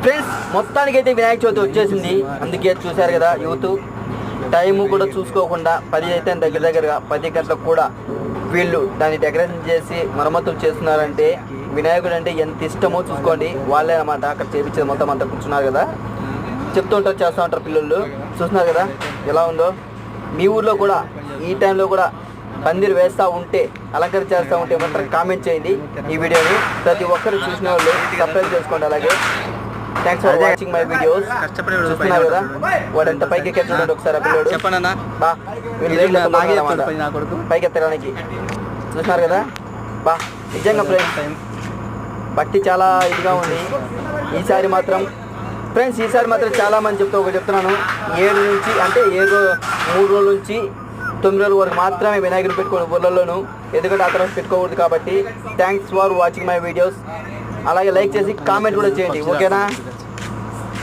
Friends మొత్తానికైతే వినాయక చవితి వచ్చేసింది. అందుకే చూశారు కదా యూత్ టైము కూడా చూసుకోకుండా 10 అయితే దగ్గరగా 10 గంటలకు కూడా వీళ్ళు దాన్ని డెకరేషన్ చేసి మరమ్మతులు చేస్తున్నారంటే వినాయకుడు అంటే ఎంత ఇష్టమో చూసుకోండి. వాళ్ళే అన్నమాట అక్కడ చేపించేది మొత్తం అంతా కూర్చున్నారు కదా, చెప్తూ ఉంటారు, చేస్తూ ఉంటారు పిల్లలు. చూస్తున్నారు కదా ఎలా ఉందో. మీ ఊర్లో కూడా ఈ టైంలో కూడా పందిరి వేస్తూ ఉంటే అలంకరణ చేస్తూ ఉంటే మాత్రం కామెంట్ చేయండి. ఈ వీడియోని ప్రతి ఒక్కరు చూసిన వాళ్ళు సబ్స్క్రైబ్ చేసుకోండి. అలాగే thanks for watching my videos. చూస్తున్నారు కదా వాడు ఎంత పైకి ఎక్కేస్తున్నాడు ఒకసారి పిల్లడు పైకి ఎత్తడానికి. చూస్తున్నారు కదా బా నిజంగా ఫ్రెండ్స్ భక్తి చాలా ఇదిగా ఉంది ఈసారి మాత్రం. ఫ్రెండ్స్ ఈసారి మాత్రం చాలా మంది చెప్తున్నాను 7 నుంచి అంటే 3 రోజుల నుంచి 9 రోజుల వరకు మాత్రమే వినాయకుడు పెట్టుకోండి ఊర్లలోను, ఎందుకంటే ఆ తర్వాత పెట్టుకోకూడదు కాబట్టి. Thanks for watching my videos. అలాగే లైక్ చేసి కామెంట్ కూడా చేయండి, ఓకేనా?